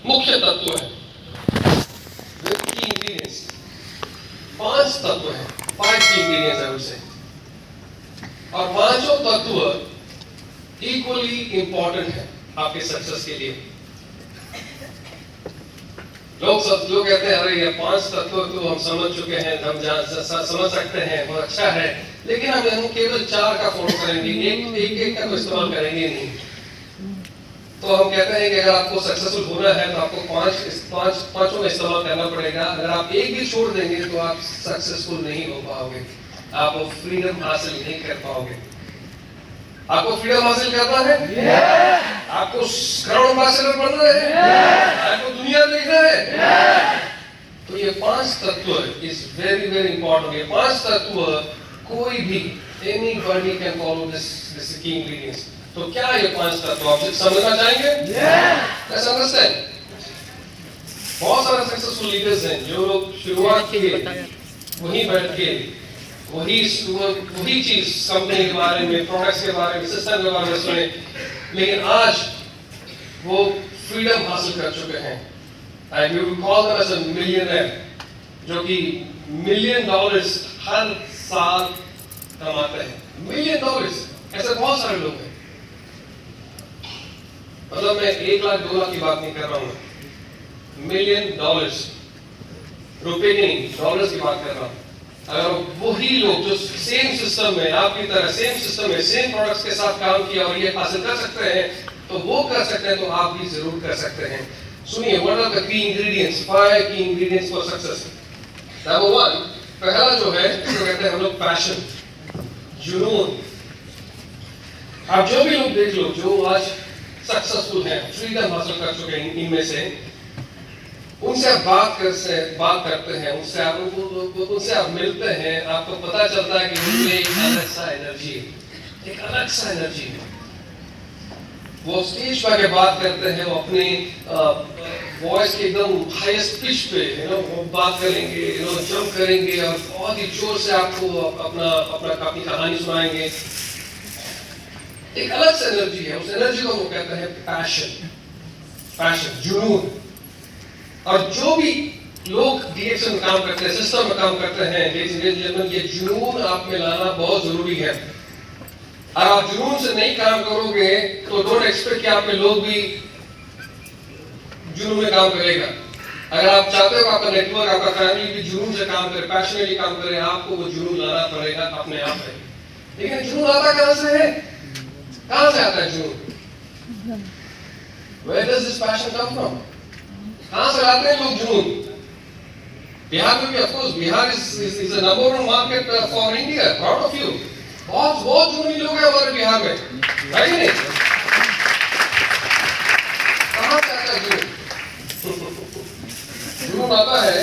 मुख्य तत्व है, की इंग्रेडिएंट्स 5 तत्व है, 5 की इंग्रेडिएंट्स है उसे, और पांचों तत्व इक्वली इंपॉर्टेंट है आपके सक्सेस के लिए। लोग कहते हैं अरे ये 5 तत्व तो हम समझ चुके हैं, हम समझ सकते हैं, बहुत अच्छा है, लेकिन हम केवल 4 का फॉलो करेंगे, एक का तो इस्तेमाल करेंगे नहीं। तो हम कहते हैं कि अगर आपको सक्सेसफुल होना है तो आपको पांचों का इस्तेमाल करना पड़ेगा। अगर आप एक भी छोड़ देंगे तो आप सक्सेसफुल नहीं हो पाओगे, आप वो फ्रीडम हासिल नहीं कर पाओगे। आपको फ्रीडम हासिल करना है, आपको करोड़ एम्बेसडर बनना है, आपको दुनिया देखना है, तो ये 5 तत्व इज वेरी वेरी इंपॉर्टेंट। ये 5 तत्व कोई भी एनीबॉडी कैन फॉलो दिस की इंग्रेडिएंट्स। तो क्या ये 5 तत्व आप समझना चाहेंगे? Let's understand. बहुत सारे सक्सेसफुल लीडर्स हैं जो लोग शुरुआत किए वहीं बैठ के वही चीज कंपनी के बारे में, प्रोडक्ट्स के बारे में, सिस्टम के बारे में सुने, लेकिन आज वो फ्रीडम हासिल कर चुके हैं। And you call them as a millionaire, जो कि $1 मिलियन हर साल कमाते हैं। $1 मिलियन, ऐसे बहुत सारे लोग हैं। मतलब मैं 1 लाख 2 लाख की बात नहीं कर रहा हूं, $1 मिलियन, रुपए की नहीं, डॉलर्स की बात कर रहा हूं। अगर वही लोग जो सेम सिस्टम में, आपकी तरह सेम सिस्टम में, सेम प्रोडक्ट्स के साथ काम किया और ये हासिल कर सकते हैं, तो वो कर सकते हैं, तो आप भी जरूर कर सकते हैं। सुनिए, what are the key ingredients, 5 key ingredients for success. Number 1, पहला जो है इसको कहते हैं हम लोग पैशन, जुनून। आप जो भी लोग देख लो जो आज सक्सेसफुल हैं, फ्रीडम हासिल कर चुके हैं, इनमें से उनसे आप बात करते हैं, उनसे आप मिलते हैं, आपको पता चलता है कि उनमें एक अलग सा एनर्जी है। वो स्टेज पर आके बात करते हैं, वो अपने वॉइस के एकदम हाईएस्ट पिच पे वो बात करेंगे, जंप करेंगे और बहुत ही जोर से आपको अपनी कहानी सुनाएंगे। एक अलग सा एनर्जी है, उस एनर्जी को वो कहते हैं पैशन, जुनून। और जो भी लोग डीएक्शन में काम करते हैं, सिस्टम में काम करते हैं, ये जुनून आप में लाना बहुत जरूरी है। और आप जुनून से नहीं काम करोगे तो डोंट एक्सपेक्ट कि आप में लोग भी जुनून में काम करेगा। अगर आप चाहते हो आपका नेटवर्क, आपका फैमिली भी जुनून से काम करे, पैशनेटली काम करे, आपको वो जुनून लाना पड़ेगा अपने आप में। लेकिन जुनून आता कहां से है? कहां से आता है जुनून? Where does this passion come from? कहां से लाते हैं लोग जुनून? बिहार में भी, of course, Bihar is a number 1 market for India. Proud of you. बहुत जुनूनी लोग हैं हमारे बिहार में, है कि नहीं? कहां से आता है जुनून? जुनून आता है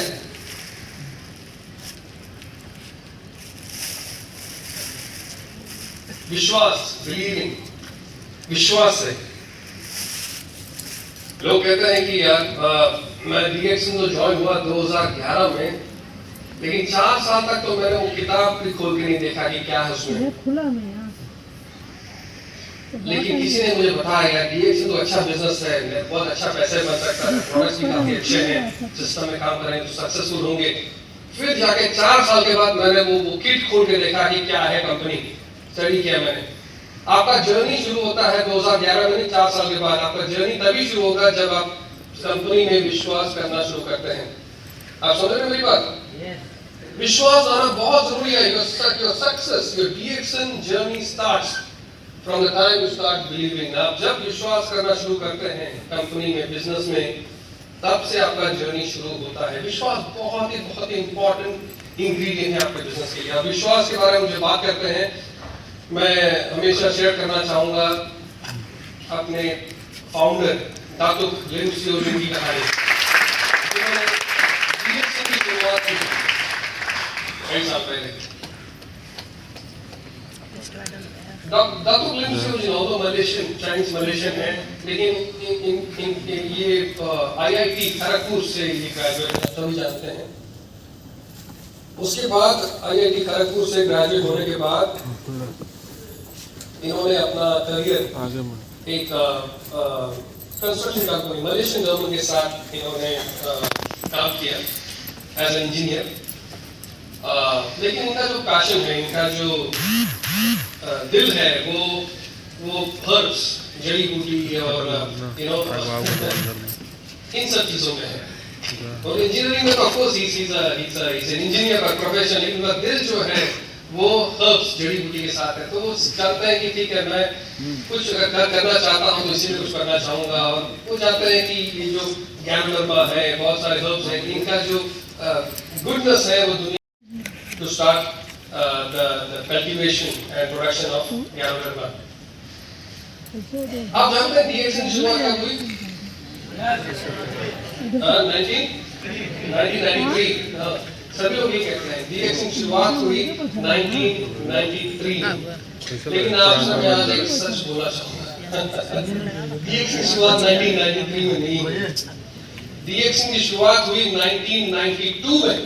विश्वास, बिलीविंग, विश्वास से। लोग कहते हैं कि यार मैं डीएक्शन तो ज्वाइन हुआ 2011 में, लेकिन 4 साल तक तो मैंने वो किताब भी खोल के नहीं देखा कि क्या है उसमें। लेकिन किसी ने मुझे बताया डीएक्शन तो अच्छा बिजनेस है, बहुत अच्छा पैसे बन सकता है, प्रोडक्ट्स भी काफी अच्छे हैं, सिस्टम में काम करेंगे तो सक्सेसफुल होंगे। फिर जाके 4 साल के बाद मैंने वो किट खोल के देखा कि क्या है कंपनी, स्टडी किया मैंने। आपका जर्नी शुरू होता है 2011 में, 4 साल के बाद। आपका जर्नी तभी शुरू होगा जब आप कंपनी में विश्वास करना शुरू करते हैं। आप समझ रहे हैं मेरी बात? विश्वास आना बहुत जरूरी है। Your success, your the action journey starts from the time you start believing. आप जब विश्वास करना शुरू करते हैं कंपनी में, बिजनेस में, तब से आपका जर्नी शुरू होता है। विश्वास बहुत ही इंपॉर्टेंट इंग्रेडिएंट है आपके बिजनेस के लिए। आप विश्वास के बारे में मुझे बात करते हैं, मैं हमेशा शेयर करना चाहूंगा अपने फाउंडर दातुक लिंगसियो की कहानी। जिन्होंने डीएक्शन की शुरुआत की कई साल पहले। दातुक लिंगसियो जी तो मलेशियन, चाइनीज मलेशियन है, लेकिन ये आईआईटी खड़गपुर से ये ग्रेजुएट सभी जानते हैं। उसके बाद आईआईटी खड़गपुर से ग्रेजुएट होने के बाद इन्होंने अपना करियर एक कंस्ट्रक्शन कंपनी मलेशियन गवर्नमेंट के साथ इन्होंने काम किया एज एन इंजीनियर। लेकिन इनका जो पैशन है, इनका जो दिल है, वो हर्ब्स, जड़ी बूटी और इन सब चीजों में है। और इंजीनियरिंग में तो of course he's an engineer by profession, लेकिन उनका दिल जो है वो हर्ब्स, जड़ी बूटी के साथ है। तो वो जानते हैं कि ठीक है, मैं कुछ करना चाहता हूँ तो इसी में कुछ करना चाहूंगा। और वो जानते हैं कि ये जो गैमलरमा है, बहुत सारे हर्ब्स हैं, इनका जो गुडनेस है वो दुनिया to start the cultivation and production of ganoderma. आप जानते हैं DXN की शुरुआत कब हुई? 1993। सभी लोग ये कहते हैं DXN की शुरुआत हुई 1993। लेकिन आप सब यहाँ एक सच बोलना चाहूँगा। DXN की शुरुआत 1993 में नहीं हुई। DXN की शुरुआत हुई 1992 में।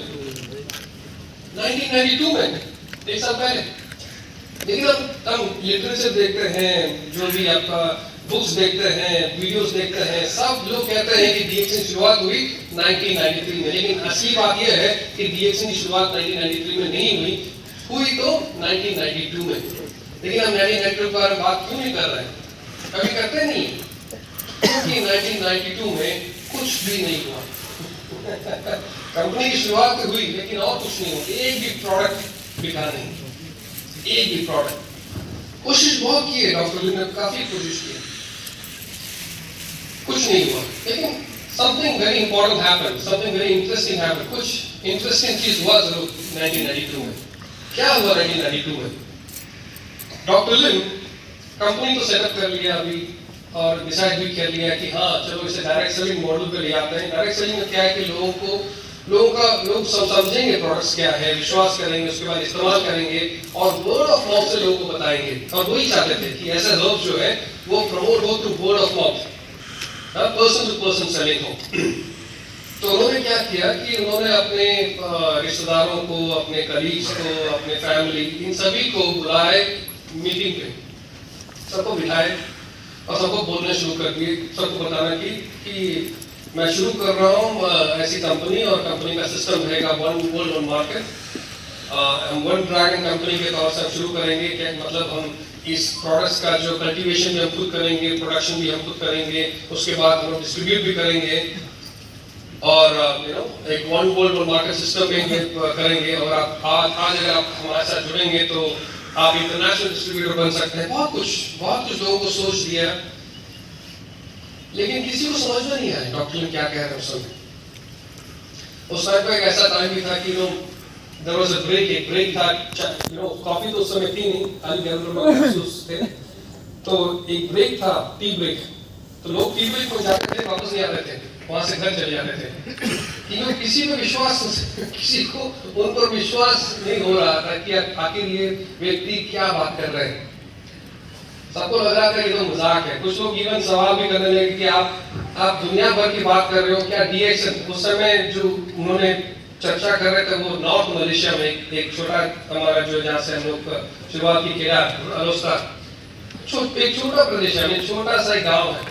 1992 में, एक साल पहले। लेकिन हम लिटरेचर देखते हैं, जो भी आपका बुक्स देखते हैं, वीडियोस देखते हैं, सब लोग कहते हैं कि DXN की शुरुआत हुई 1993 में। लेकिन असली बात यह है कि DXN की शुरुआत 1993 में नहीं हुई तो 1992 में। लेकिन हम 1992 के बारे में बात क्यों नहीं कर रहे हैं? कभी करते नहीं, क्योंकि 1992 में कुछ भी नहीं हुआ। कंपनी की शुरुआत हुई लेकिन और कुछ नहीं हुआ, एक भी प्रोडक्ट बिका नहीं, एक भी प्रोडक्ट। कोशिश बहुत की है डॉक्टर लिन ने, काफी कोशिश की, कुछ नहीं हुआ। लेकिन something very important happened, something very interesting happened, कुछ इंटरेस्टिंग चीज हुआ जरूर 1992 में। क्या हुआ 1992 में? डॉक्टर लिन कंपनी को सेटअप कर लिया अभी और डिसाइड भी कर लिया कि हाँ चलो इसे डायरेक्ट सेलिंग मॉडल पे ले आते हैं। डायरेक्ट सेलिंग में क्या है कि लोग समझेंगे प्रोडक्ट्स क्या है, विश्वास करेंगे, उसके बाद इस्तेमाल करेंगे और वर्ड ऑफ माउथ से लोगों को बताएंगे। और वही चाहते थे कि ऐसा हर्ब जो है वो प्रमोट हो through word of mouth, person to person selling हो। तो उन्होंने क्या किया कि उन्होंने अपने रिश्तेदारों को, अपने कलीग्स को, अपने फैमिली, इन सभी को बुलाए मीटिंग पे, सबको बिठाए और सबको बोलना शुरू कर दिए, सबको बताना कि मैं शुरू कर रहा हूँ ऐसी कंपनी, और कंपनी का सिस्टम रहेगा वन वर्ल्ड वन मार्केट। हम वन ड्रैगन कंपनी के तौर से शुरू करेंगे। क्या मतलब, हम इस प्रोडक्ट्स का जो कल्टीवेशन भी हम खुद करेंगे, प्रोडक्शन भी हम खुद करेंगे, उसके बाद हम डिस्ट्रीब्यूट भी करेंगे और एक one world one market system में करेंगे। और आप आज अगर आप हमारे साथ जुड़ेंगे तो आप इंटरनेशनल डिस्ट्रीब्यूटर बन सकते हैं। बहुत कुछ लोगों को सोच दिया, लेकिन किसी को समझ में नहीं आया डॉक्टर क्या कह रहे हैं उस समय। उस टाइम पर एक ऐसा टाइम भी था कि देयर वाज अ ब्रेक, एक ब्रेक था। कॉफी तो उस समय थी नहीं, खाली कैप्सूल्स थे। तो एक ब्रेक था, टी ब्रेक। तो लोग टी ब्रेक में जाते थे, वापस नहीं आते थे, वहां से घर चले जाते थे। क्योंकि किसी को उन पर विश्वास नहीं हो रहा था कि आखिर ये व्यक्ति क्या बात कर रहे हैं। सबको लग रहा था कि तो मजाक है। कुछ लोग इवन सवाल भी करने लगे कि आप दुनिया भर की बात कर रहे हो, क्या DXN? उस समय जो उन्होंने चर्चा कर रहे थे वो नॉर्थ मलेशिया में एक छोटा हमारा जो जहाँ से हम लोग शुरुआत की अलोस्ता, एक छोटा प्रदेश है, छोटा सा गाँव है।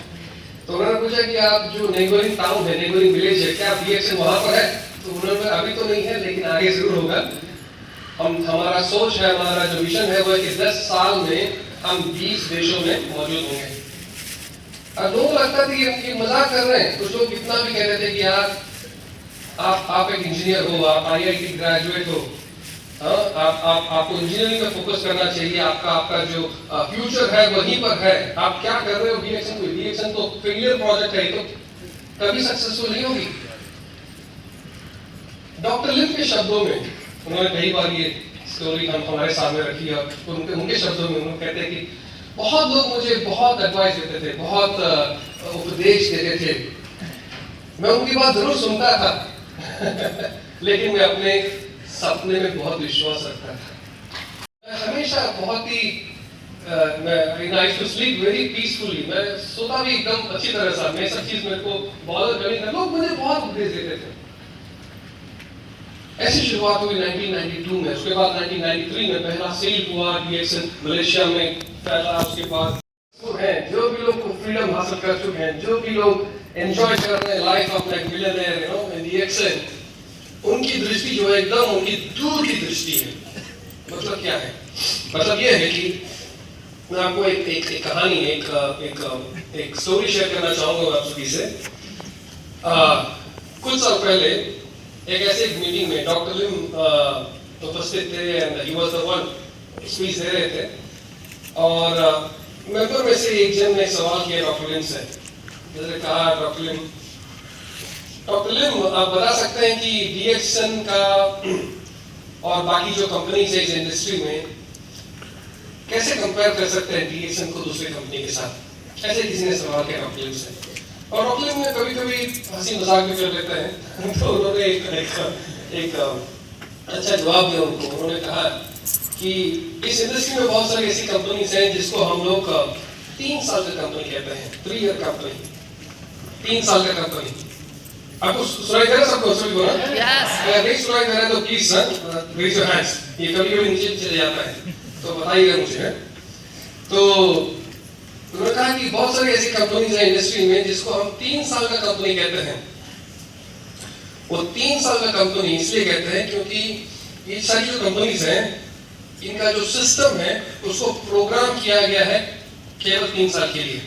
तो उन्होंने पूछा कि आप जो नेबरिंग टाउन है, नेबरिंग विलेज है, क्या DXN वहां पर है? तो उन्होंने अभी तो नहीं है लेकिन आगे जरूर होगा। हमारा सोच है, हमारा जो मिशन है वो है कि 10 साल में हम 20 देशों में मौजूद होंगे। अब लोगों को लगता था कि मजाक कर रहे हैं। कुछ लोग इतना भी कह रहे थे कि यार आप एक इंजीनियर हो, आप IIT ग्रेजुएट हो, आपको इंजीनियरिंग में फोकस करना चाहिए, आपका जो फ्यूचर है वहीं पर है। आप क्या कर रहे हो DXN तो फेलियर प्रोजेक्ट है, तो कभी सक्सेसफुल नहीं होगी। डॉक्टर लिन के शब्दों में उन्होंने कई बार ये स्टोरी हम हमारे सामने रखी है। उनके शब्दों में उन्होंने कहते हैं कि बहुत लोग मुझे बहुत एडवाइस देते थे, बहुत उपदेश देते थे, मैं उनकी बात जरूर सुनता था लेकिन मैं अपने सपने में बहुत विश्वास रखता था। मैं हमेशा बहुत ही I used to sleep very peacefully, मैं सोता भी एकदम अच्छी तरह से। मैं सब चीज मेरे को बॉदर करनी था, लोग मुझे बहुत उपदेश देते थे। ऐसी शुरुआत हुई 1992 में। उसके बाद 1993 में पहला सेल हुआ DXN मलेशिया में फैला। उसके बाद जो भी लोग को फ्रीडम हासिल कर चुके हैं, जो भी लोग एंजॉय कर रहे हैं life of like millionaire, you know, in DXN, उनकी दृष्टि जो है एकदम उनकी दूर की दृष्टि है। मतलब क्या है? मतलब ये है कि मैं आपको एक कहानी, एक स्टोरी शेयर करना चाहूंगा आप सभी से। कुछ साल पहले एक ऐसे मीटिंग में डॉक्टर लिम उपस्थित थे and he was the one speech दे रहे थे, और मेंबर में से एक जन ने सवाल किया डॉक्टर लिम से। जैसे कहा, डॉक्टर लिम आप बता सकते हैं कि DXN का और बाकी जो कंपनीज है इस इंडस्ट्री में कैसे कंपेयर कर सकते हैं DXN को दूसरी कंपनी के साथ? ऐसे किसी ने सवाल किया डॉक्टर लिम से, और डॉक्टर लिम ने कभी-कभी हंसी मजाक भी कर लेते हैं। तो उन्होंने एक अच्छा जवाब दिया उनको। उन्होंने कहा कि इस इंडस्ट्री में बहुत सारी ऐसी कंपनीज हैं जिसको हम लोग 3 साल का कंपनी कहते हैं, 3 ईयर कंपनी, 3 साल का कंपनी। आपको सुनाई दे रहा है? सबको सभी को ना? अगर नहीं सुनाई दे रहा है तो प्लीज रेज योर हैंड्स। ये कभी-कभी नीचे चले जाता है, तो बताइएगा मुझे। तो उन्होंने कहा कि बहुत सारी ऐसी कंपनीज हैं इंडस्ट्री में जिसको हम 3 साल का कंपनी कहते हैं। वो 3 साल का कंपनी इसलिए कहते हैं क्योंकि ये सारी जो कंपनीज हैं, इनका जो सिस्टम है उसको प्रोग्राम किया गया है केवल 3 साल के लिए।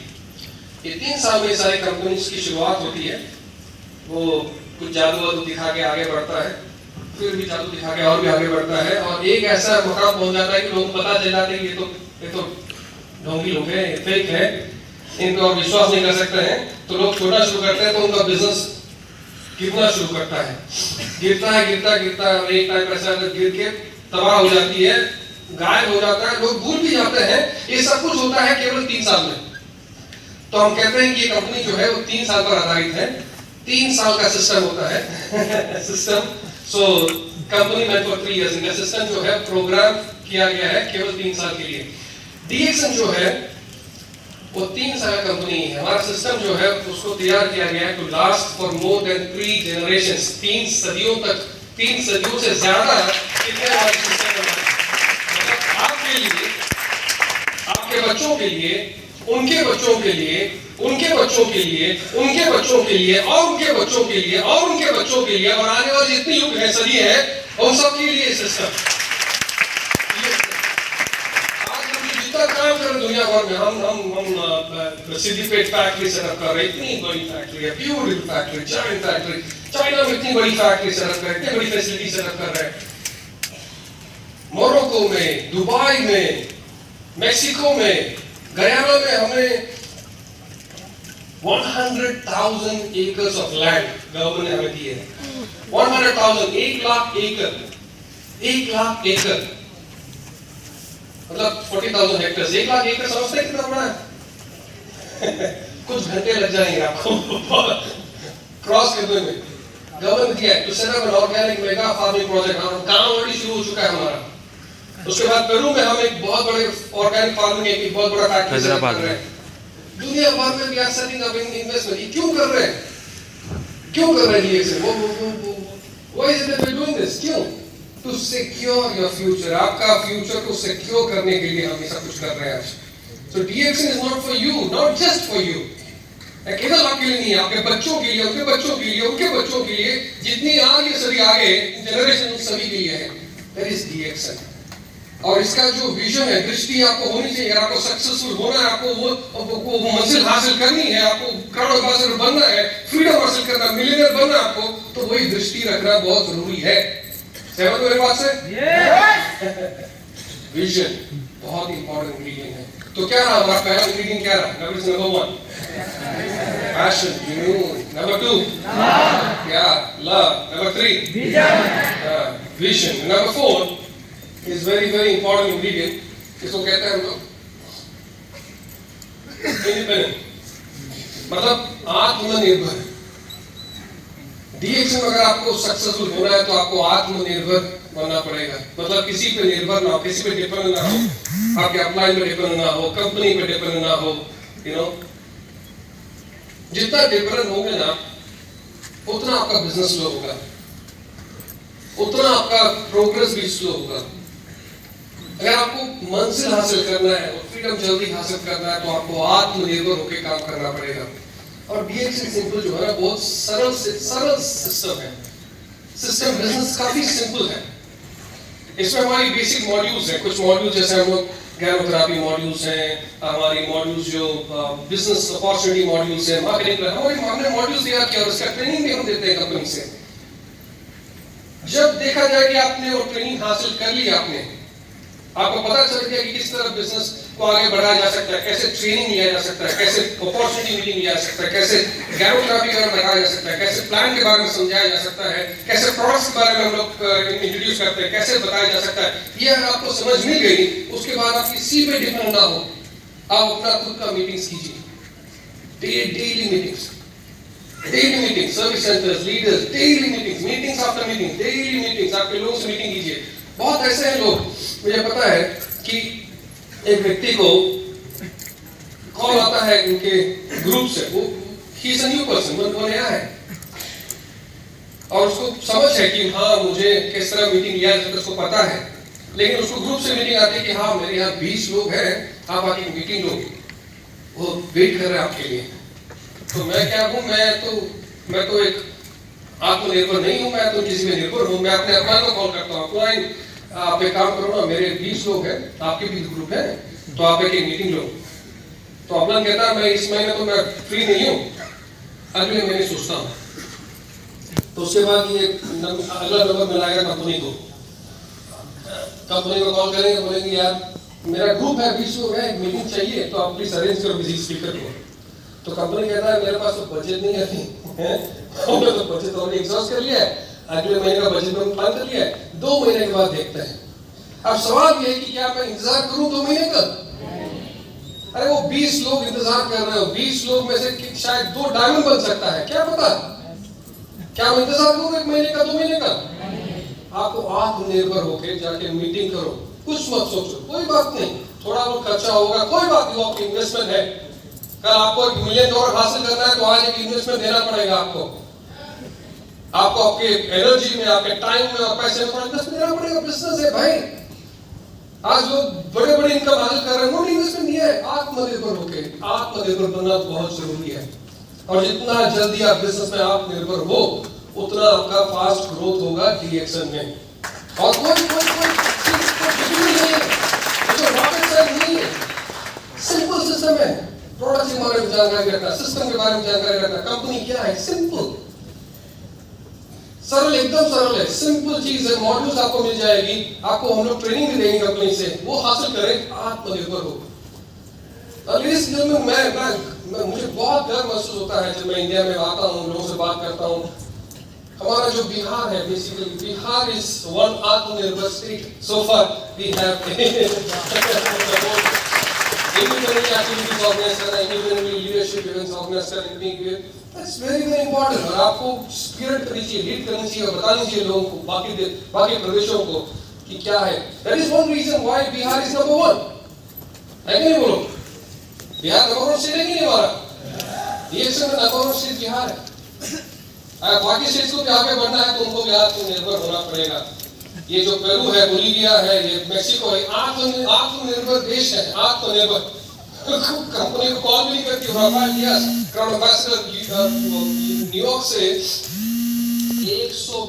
ये 3 साल में सारी कंपनीज की शुरुआत होती है। वो कुछ जादू वादू दिखा के आगे बढ़ता है, फिर भी जादू दिखा के और भी आगे बढ़ता है, और एक ऐसा मकाम पहुंच जाता है कि लोगों को पता चल जाता है कि ये तो ढोंगी लोग हैं, फेक है, इन पर विश्वास नहीं कर सकते हैं। तो लोग छोटा शुरू करते हैं, तो उनका बिजनेस गिरना शुरू करता है, गिरता है, एक टाइम ऐसा गिर के तबाह हो जाती है, गायब हो जाता है, लोग भूल भी जाते हैं। ये सब कुछ होता है केवल 3 साल में। तो हम कहते हैं कि ये कंपनी जो है वो 3 साल पर आधारित है। 3 साल का सिस्टम होता है system. So company meant for 3 years. इनका सिस्टम जो है प्रोग्राम किया गया है केवल 3 साल के लिए। DXN जो है वो 3 साल का कंपनी है। हमारा सिस्टम जो है उसको तैयार किया गया है to last for more than 3 generations, 3 सदियों तक, 3 सदियों से ज्यादा कितने हमारे सिस्टम है। मतलब आपके लिए, आपके बच्चों के लिए, उनके बच्चों के लिए, उनके बच्चों के लिए, उनके बच्चों के लिए, और उनके बच्चों के लिए, और उनके बच्चों के लिए, और आने वाले जितनी युग है, सदी है, उन सब के लिए सिस्टम। काम कर दुनिया भर में हम सिद्धिपेट फैक्ट्री सेटअप कर रहे हैं, इतनी बड़ी फैक्ट्री है, beautiful factory, China factory, China में इतनी बड़ी फैक्ट्री सेटअप कर रहे हैं, इतनी बड़ी फैसिलिटी सेटअप कर रहे हैं। मोरक्को में, दुबई में, मेक्सिको में, गयाना में हमने 100,000 एकर्स ऑफ लैंड गवर्नमेंट ने हमें दिए हैं। 100,000, 1 लाख एकड़, 1 लाख एकड़ मतलब 40,000 हेक्टेयर। 1 लाख एकड़ समझते हैं कितना बड़ा है? कुछ घंटे लग जाएंगे आपको क्रॉस करने में। गवर्नमेंट दिया है to set up an organic mega farming project. हम काम ऑलरेडी शुरू हो चुका है हमारा। उसके बाद पेरू में हम एक बहुत बड़े ऑर्गेनिक फार्मिंग एक बहुत बड़ा फैक्ट्री सेट कर रहे हैं। दुनिया भर में भी आर सेटिंग अप इन्वेस्टमेंट। क्यों कर रहे हैं? क्यों कर रहे हैं ये? Why is it that we are doing this? क्यों? To secure your future. आपका फ्यूचर को सिक्योर करने के लिए हम ये सब कुछ कर रहे हैं। सो DXN is not for you, not just for you. केवल आपके लिए नहीं, आपके बच्चों के लिए, उनके बच्चों के लिए, उनके बच्चों के लिए, जितनी आगे सदी आगे जनरेशन सभी के लिए है। That is DXN। और इसका जो विजन है, दृष्टि आपको होनी चाहिए। अगर आपको सक्सेसफुल होना है, आपको वो मंजिल हासिल करनी है, आपको क्राउड एम्बेसडर बनना है, फ्रीडम हासिल करना, मिलियनेयर बनना है आपको, तो वही दृष्टि रखना बहुत जरूरी है। सहमत हो मेरे बात से? विजन बहुत इंपॉर्टेंट इंग्रेडिएंट है। तो क्या रहा हमारा पहला इंग्रेडिएंट? क्या रहा? नंबर 1 पैशन, जुनून। नंबर 2 क्या? Love. Number 3 vision. Number 4 is very important ingredient. इसको कहते हैं हम लोग इंडिपेंडेंट, मतलब आत्मनिर्भर। DXN में अगर आपको सक्सेसफुल होना है तो आपको आत्मनिर्भर बनना पड़ेगा। मतलब किसी पे निर्भर ना हो, किसी पे डिपेंड ना हो, आपके अपलाइन पे डिपेंड ना हो, कंपनी पे डिपेंड ना हो। यू नो, जितना डिपेंड होंगे ना, उतना आपका बिजनेस स्लो होगा, उतना आपका प्रोग्रेस भी स्लो होगा। अगर आपको मंजिल हासिल करना है और फ्रीडम जल्दी हासिल करना है तो आपको आत्मनिर्भर होकर काम करना पड़ेगा। और DXN सिंपल जो है ना बहुत सरल सिस्टम है। सिस्टम बिजनेस काफी सिंपल है। इसमें हमारी बेसिक मॉड्यूल्स हैं, कुछ मॉड्यूल्स जैसे हम लोग गैरोथेरेपी मॉड्यूल्स हैं, हमारी मॉड्यूल्स जो बिजनेस अपॉर्चुनिटी मॉड्यूल्स हैं, मार्केटिंग हमने मॉड्यूल्स तैयार किया और उसका ट्रेनिंग भी हम देते हैं कंपनी से। जब देखा जाए कि आपने वो ट्रेनिंग हासिल कर ली, आपको पता चल गया कि किस तरह बिजनेस को आगे बढ़ाया जा सकता है, कैसे ट्रेनिंग लिया जा सकता है, कैसे अपॉर्चुनिटी मीटिंग लिया जा सकता है, कैसे गैरोथेरेपी के बारे में बताया जा सकता है, कैसे प्लान के बारे में समझाया जा सकता है, कैसे प्रोडक्ट्स के बारे में हम लोग इंट्रोड्यूस करते हैं, कैसे बताया जा सकता है, ये अगर आपको समझ मिल गई उसके बाद आप किसी पे डिपेंड ना हो, आप अपना खुद का मीटिंग्स कीजिए। Daily meeting service centres leaders, daily meetings after meeting, daily meetings आपके लोगों से मीटिंग कीजिए। बहुत ऐसे हैं लोग, मुझे पता है कि एक व्यक्ति को कॉल आता है उनके ग्रुप से, वो he is a new person, वो नया है और उसको समझ है कि हाँ मुझे किस तरह मीटिंग लिया जाए, उसको पता है, लेकिन उसको ग्रुप से मीटिंग आती है कि हाँ मेरे यहाँ 20 लोग हैं, आप आके मीटिंग लो, वो वेट कर रहे हैं आपके लिए। तो मैं क्या हूँ, मैं तो एक आत्मनिर्भर नहीं हूँ, मैं तो किसी पे निर्भर हूँ। मैं अपने अपमान को कॉल करता हूँ, आप एक काम करो ना, मेरे 20 लोग हैं, आपके भी ग्रुप है, तो आप एक मीटिंग लो। तो अपमान कहता है मैं इस महीने तो मैं फ्री नहीं हूँ, अगले महीने सोचता हूँ। तो उसके बाद ये अगला नंबर मिलाएगा कंपनी को कॉल करेंगे, बोलेंगे यार मेरा ग्रुप है 20 लोग है, मीटिंग चाहिए, तो आप प्लीज अरेंज करो किसी स्पीकर को। तो कंपनी कहता है मेरे पास तो बजट नहीं है, हमने तो बजट ऑलरेडी एग्जॉस्ट कर लिया है, अगले महीने का बजट में प्लान कर लिया है, 2 महीने के बाद देखते हैं। अब सवाल ये है कि क्या मैं इंतजार करूं 2 महीने का? अरे वो 20 लोग इंतजार कर रहे हो, 20 लोग में से शायद 2 डायमंड बन सकता है, क्या पता? क्या मैं इंतजार करूं 1 महीने का, 2 महीने का? आपको आत्मनिर्भर होकर जाके मीटिंग करो, कुछ मत सोचो, कोई बात नहीं, थोड़ा बहुत खर्चा होगा, कोई बात नहीं, वो आपकी इन्वेस्टमेंट है। कल आपको $1 मिलियन हासिल करना है तो आज एक इन्वेस्टमेंट देना पड़ेगा आपको आपके एनर्जी में, आपके टाइम में और पैसे में थोड़ा इन्वेस्टमेंट देना पड़ेगा। बिजनेस है भाई, आज लोग बड़े इनकम हासिल कर रहे हैं, उन्होंने इन्वेस्टमेंट दिया है। आत्मनिर्भर बनना बहुत जरूरी है, और जितना जल्दी आप बिजनेस में आत्मनिर्भर हो उतना आपका फास्ट ग्रोथ होगा DXN में। और कोई नहीं है, सिंपल सिस्टम है। प्रोडक्ट के बारे में जानकारी रखना, सिस्टम के बारे में जानकारी रखना, कंपनी क्या है, सिंपल सरल, एकदम सरल है, सिंपल चीज है। मॉड्यूल्स आपको मिल जाएगी, आपको हम लोग ट्रेनिंग भी देंगे कंपनी से, वो हासिल करें, आत्मनिर्भर हो। मुझे बहुत गर्व महसूस होता है जब मैं इंडिया में आता हूँ, लोगों से बात करता हूँ। हमारा जो बिहार है, बेसिकली बिहार इज वन आत्मनिर्भर state so far. We have independent activities organise करना, इंडिपेंडेंटली लीडरशिप इवेंट्स ऑर्गेनाइज करना, दैट्स वेरी वेरी इंपॉर्टेंट। और आपको स्पिरिट करनी चाहिए, लीड करनी चाहिए और बतानी चाहिए लोगों को, बाकी प्रदेशों को कि क्या है। That is one reason why Bihar is number 1 है कि नहीं? बोलो, बिहार नंबर 1 स्टेट है कि नहीं हमारा? DXN में नंबर 1 स्टेट बिहार है। अगर बाकी स्टेट्स को भी आगे बढ़ना है तो उनको भी आत्मनिर्भर होना पड़ेगा। ये जो पेरू है, बोलीविया है, ये मैक्सिको है, आत्मनिर्भर देश है, आत्मनिर्भर। कंपनी को कॉल भी नहीं करती, Rafael Dias crown ambassador New York से 100